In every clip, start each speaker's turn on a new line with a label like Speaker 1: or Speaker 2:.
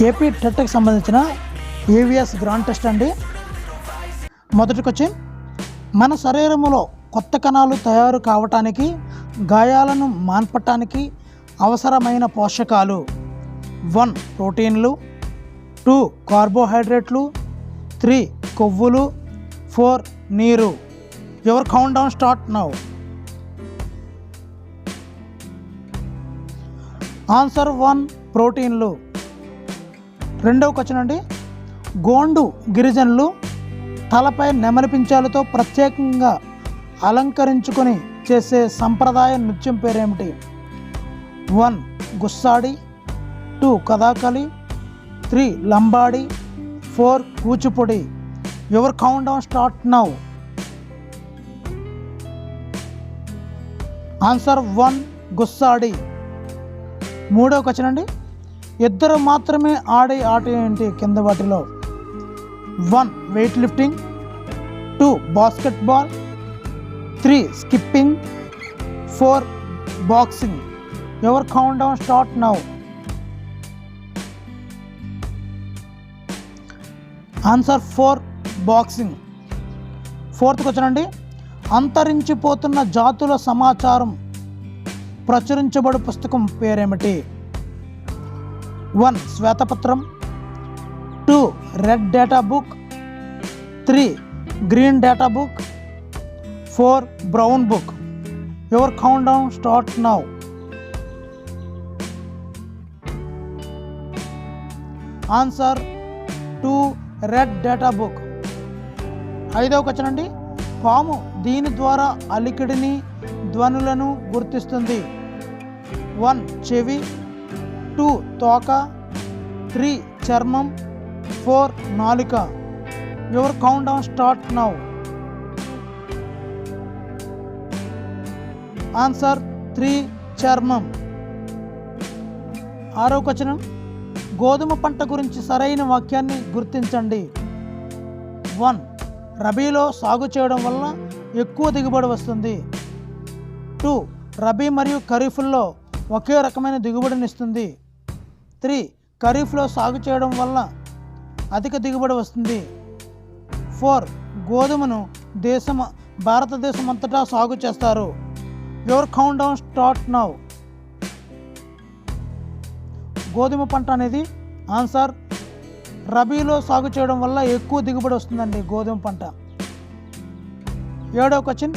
Speaker 1: AP టెట్కి సంబంధించిన AVS grand test అండి. మొదటి క్వశ్చన్, మన శరీరంలో కొత్త కణాలు తయారు కావటానికి, గాయాలను మాన్పటానికి అవసరమైన పోషకాలు: 1 ప్రోటీన్లు, 2 కార్బోహైడ్రేట్లు, 3 కొవ్వులు, 4 నీరు. Your countdown start now. Answer 1 ప్రోటీన్లు. రెండవ క్వశ్చన్ అండి, గోండు గిరిజనులు తలపై నెమలి పించాలతో ప్రత్యేకంగా అలంకరించుకొని చేసే సంప్రదాయ నృత్యం పేరేమిటి? 1 Gussadi, 2 Kathakali, 3 Lambadi, 4 Kuchipudi. Your countdown start now. Answer 1 Gussadi. మూడవ క్వశ్చన్ అండి, ఇద్దరు మాత్రమే ఆడే ఆట ఏంటి కింద వాటిలో? 1 weight lifting, 2 basketball, 3 skipping, 4 boxing. Your countdown start now. Answer 4 boxing. Fourth question అండి, అంతరించిపోతున్న జాతుల సమాచారం ప్రచురించబడు పుస్తకం పేరేమిటి? 1 శ్వేతపత్రం, 2 red data book, 3 green data book, 4 brown book. Your countdown start now. Answer 2 red data book. ఐదవ question అండి, పాము దీని ద్వారా అలికిడిని, ధ్వనులను గుర్తిస్తుంది. 1 చెవి, 2 తోక, 3 చర్మం, 4 నాలుక. Your countdown start now. Answer 3 చర్మం. ఆరో క్వశ్చన్, గోధుమ పంట గురించి సరైన వాక్యాన్ని గుర్తించండి. 1 రబీలో సాగు చేయడం వల్ల ఎక్కువ దిగుబడి వస్తుంది. 2 రబీ మరియు ఖరీఫ్లో ఒకే రకమైన దిగుబడినిస్తుంది. 3 ఖరీఫ్లో సాగు చేయడం వల్ల అధిక దిగుబడి వస్తుంది. 4 గోధుమను భారతదేశం అంతటా సాగు చేస్తారు. Your countdown start now. గోధుమ పంట అనేది ఆన్సర్ రబీలో సాగు చేయడం వల్ల ఎక్కువ దిగుబడి వస్తుందండి గోధుమ పంట. ఏడవ క్వశ్చన్,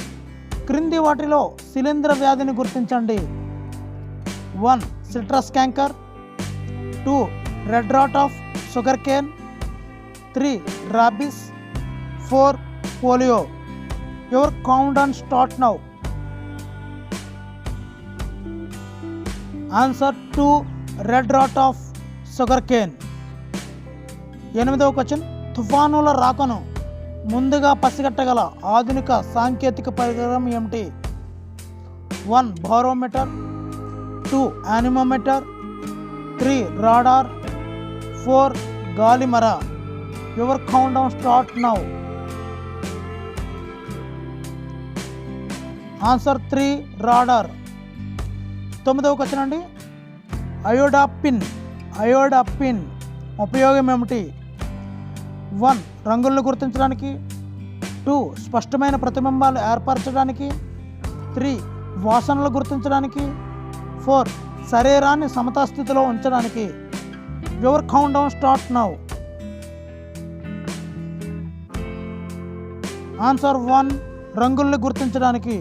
Speaker 1: క్రింది వాటిలో శిలీంధ్ర వ్యాధిని గుర్తించండి. 1 citrus canker, 2 red rot of sugar cane, 3 rabies, 4 polio. Your countdown start now. Answer 2 red rot of sugar cane. ఎనిమిదవ క్వశ్చన్, తుఫానుల రాకను ముందుగా పసిగట్టగల ఆధునిక సాంకేతిక పరికరం ఏమిటి? 1 బారోమీటర్, 2 యానిమోమీటర్, 3 రాడార్, 4 గాలిమర. Your countdown start now. Answer 3 radar. తొమ్మిదవ క్వశ్చన్ అండి, అయోడాపిన్ ఉపయోగం ఏమిటి? 1 రంగులను గుర్తించడానికి, 2 స్పష్టమైన ప్రతిబింబాలు ఏర్పరచడానికి, 3 వాసనలు గుర్తించడానికి, 4 శరీరాన్ని సమతాస్థితిలో ఉంచడానికి. Your countdown start now. Answer 1 రంగుల్ని గుర్తించడానికి.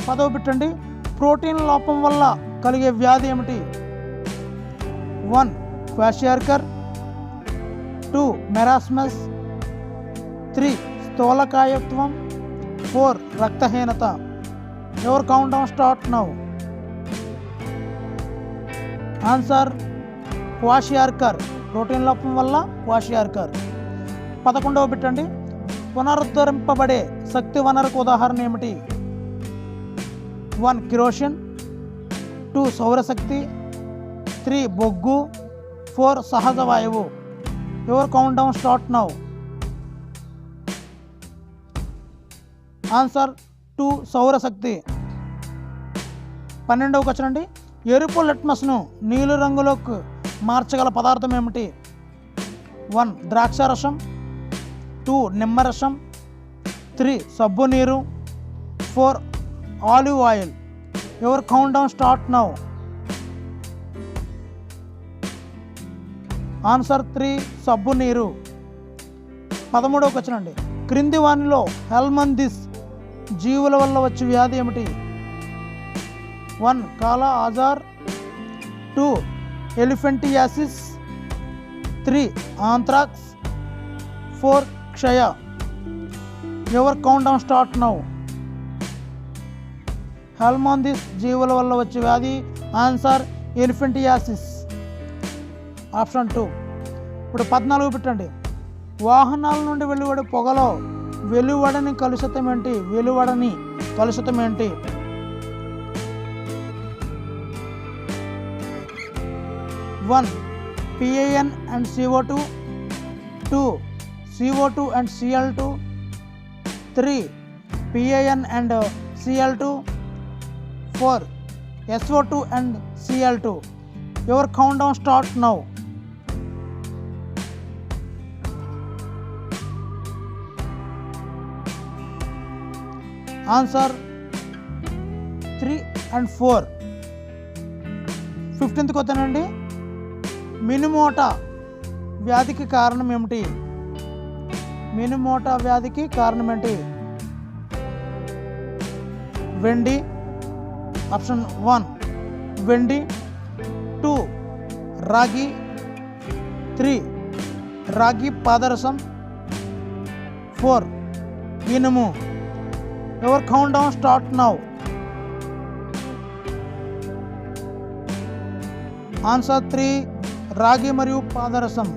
Speaker 1: 10వ బిట్ అండి, ప్రోటీన్ లోపం వల్ల కలిగే వ్యాధి ఏమిటి? 1 క్వాషియార్కర్, 2 మెరాస్మస్, 3 స్థూలకాయత్వం, 4 రక్తహీనత. Your countdown start now. Answer kwashiorkor, protein లోపం వల్ల క్వాషియార్కర్. 11వ బిట్ అండి, పునరుద్ధరింపబడే శక్తి వనరుకు ఉదాహరణ ఏమిటి? 1 కిరోసిన్, 2 సౌరశక్తి, 3 బొగ్గు, 4 సహజ వాయువు. Your countdown start now. Answer 2 సౌరశక్తి. 12వ క్వశ్చన్ అండి, ఎరుపు లిట్మస్ను నీలి రంగులోకి మార్చగల పదార్థం ఏమిటి? 1 ద్రాక్షారసం, 2 నిమ్మరసం, 3 సబ్బు నీరు, 4 olive oil. Your countdown start now. Answer 3 సబ్బు నీరు. 13వ క్వశ్చన్ అండి. క్రింది వానిలో హెల్మందిస్ జీవుల వల్ల వచ్చే వ్యాధి ఏమిటి? 1 కాలా ఆజార్, 2 ఎలిఫెంటియాసిస్, 3 ఆంథ్రాక్స్, 4 క్షయ. Your countdown start now. హెల్మందిస్ జీవుల వల్ల వచ్చే వ్యాధి ఆన్సర్ ఎలిఫెంటియాసిస్. ఆప్షన్ 2. ఇప్పుడు 14 పెట్టండి. వాహనాల నుండి వెలువడే పొగలో వెలువడని కలుషితం ఏంటి? 1 PAN and CO2, 2 CO2 and Cl2, 3 PAN and Cl2, 4 SO2 and Cl2. Your countdown starts now. Answer 3 and 4. 15th question అండి. మినిమోటా వ్యాధికి కారణం ఏమిటి? మినిమోటా వ్యాధికి కారణం ఏంటి? వెండి. ఆప్షన్ 1 వెండి, 2 రాగి, 3 రాగి పాదరసం, 4 ఇనుము. Your countdown start now. Answer 3 రాగి మరియు పాదరసం.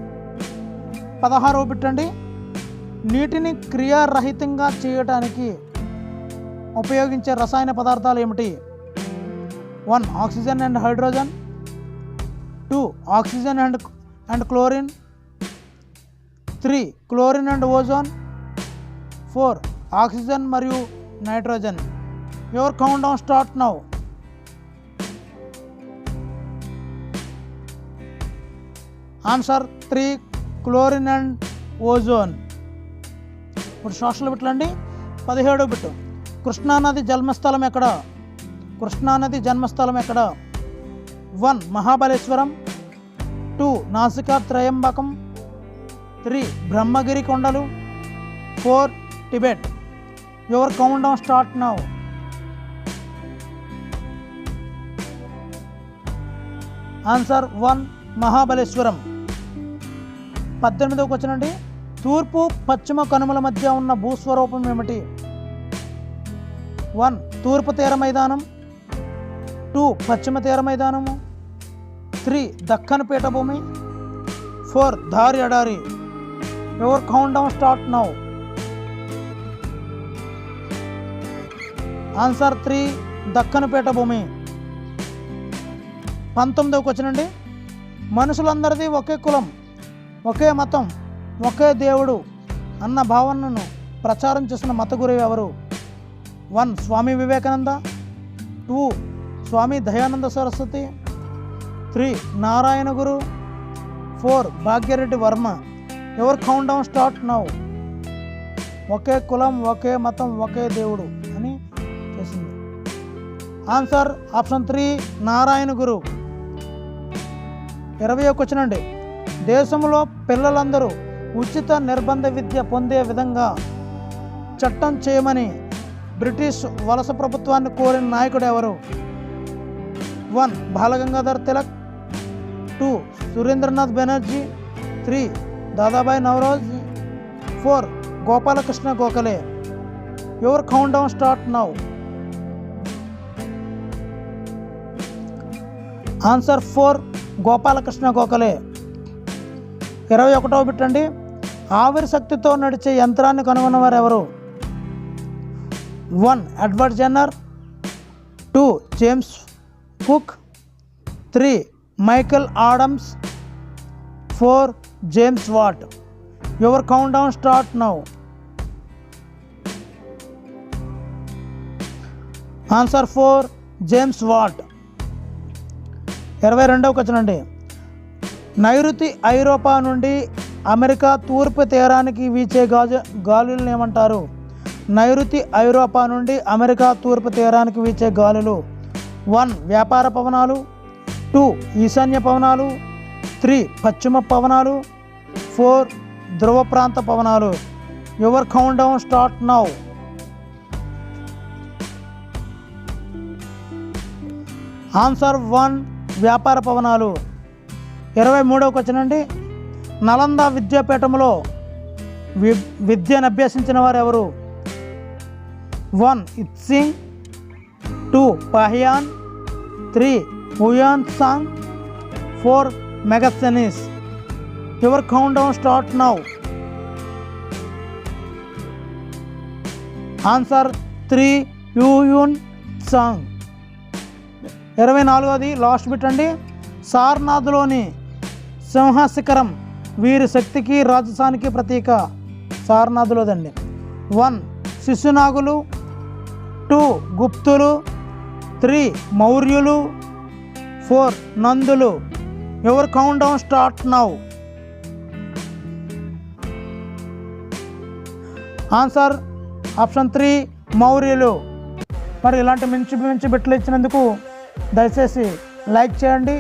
Speaker 1: 16వ పెట్టండి. నీటిని క్రియారహితంగా చేయడానికి ఉపయోగించే రసాయన పదార్థాలు ఏమిటి? 1 oxygen and hydrogen, 2 oxygen and chlorine, 3 chlorine and ozone, 4 oxygen మరియు nitrogen. Your countdown start now. Answer 3 chlorine and ozone. ఇప్పుడు సోషల్ బిట్లండి. 17వ బిట్టు. కృష్ణానది జన్మస్థలం ఎక్కడ? 1 మహాబలేశ్వరం, 2 నాసికా త్రయంబకం, 3 బ్రహ్మగిరి కొండలు, 4 Tibet. Your countdown start now. Answer 1 Mahabaleshwaram. 18వ క్వశ్చన్ అండి. తూర్పు పశ్చిమ కనుమల మధ్య ఉన్న భూస్వరూపం ఏమిటి? 1 తూర్పు తీర మైదానం, 2 పశ్చిమ తీర మైదానము, 3 దక్కన్ పీఠభూమి, 4 ధారి ఎడారి. Your countdown start now. Answer 3 Deccan పీఠభూమి. 19వ క్వశ్చన్ అండి. మనుషులందరిది ఒకే కులం, ఒకే మతం, ఒకే దేవుడు అన్న భావనను ప్రచారం చేసిన మత గురువు ఎవరు? 1 Swami Vivekananda, 2 Swami Dayananda Saraswati, 3 Narayana Guru, 4 Bhagyareddy Varma. Your countdown start now. ఒకే కులం, ఒకే మతం, ఒకే దేవుడు అని చేసింది. Answer option 3 Narayana Guru. 20వ క్వశ్చన్ అండి. దేశంలో పిల్లలందరూ ఉచిత నిర్బంధ విద్య పొందే విధంగా చట్టం చేయమని బ్రిటిష్ వలస ప్రభుత్వాన్ని కోరిన నాయకుడు ఎవరు? 1 Bal Gangadhar Tilak, 2 Surendranath Banerjee, 3 Dadabhai Naoroji, 4 Gopal Krishna Gokhale. Your countdown start now. Answer 4 Gopal Krishna Gokhale. 21వ బిట్ అండి. ఆవిరి శక్తితో నడిచే యంత్రాన్ని కనుగొన్నవారు ఎవరు? 1 Edward Jenner, 2 James Cook, 3 Michael Adams, 4 James Watt. Your countdown start now. Answer 4 James Watt. 22వ క్వశ్చన్ అండి. నైరుతి ఐరోపా నుండి అమెరికా తూర్పు తీరానికి వీచే గాలులను ఏమంటారు? నైరుతి ఐరోపా నుండి అమెరికా తూర్పు తీరానికి వీచే గాలులు 1 వ్యాపార పవనాలు, 2 ఈశాన్య పవనాలు, 3 పశ్చిమ పవనాలు, 4 ధ్రువ ప్రాంత పవనాలు. Your countdown start now. Answer 1 వ్యాపార పవనాలు. 23వ క్వశ్చన్ అండి. నలంద విద్యాపీఠంలో విద్యను అభ్యసించిన వారు ఎవరు? 1 Itsing, 2 Fahien, 3 Hiuen Tsang, 4 Megasthenes. Your countdown start now. Answer 3 Hiuen Tsang. 24వది లాస్ట్ బిట్ అండి. సారనాథ్లోని సింహశిఖరం వీరి శక్తికి రాజసానికి ప్రతీక. సారనాథ్లోదండి. 1 శిశునాగులు, 2 గుప్తులు, 3 మౌర్యులు, 4 నందులు. Your countdown start now. Answer option 3 మౌర్యులు. మరి ఇలాంటి మంచి బిట్లు ఇచ్చినందుకు దయచేసి లైక్ చేయండి.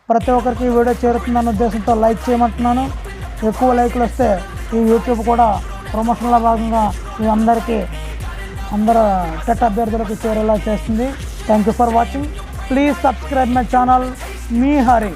Speaker 1: ప్రతి ఒక్కరికి ఈ వీడియో చేరుతుందన్న ఉద్దేశంతో లైక్ చేయమంటున్నాను. ఎక్కువ లైక్లు వస్తే ఈ యూట్యూబ్ కూడా ప్రమోషన్లో భాగంగా ఈ అందరూ టెట్ అభ్యర్థులకు చేరేలా చేస్తుంది. Thank you for watching. Please subscribe my channel. Me Hari.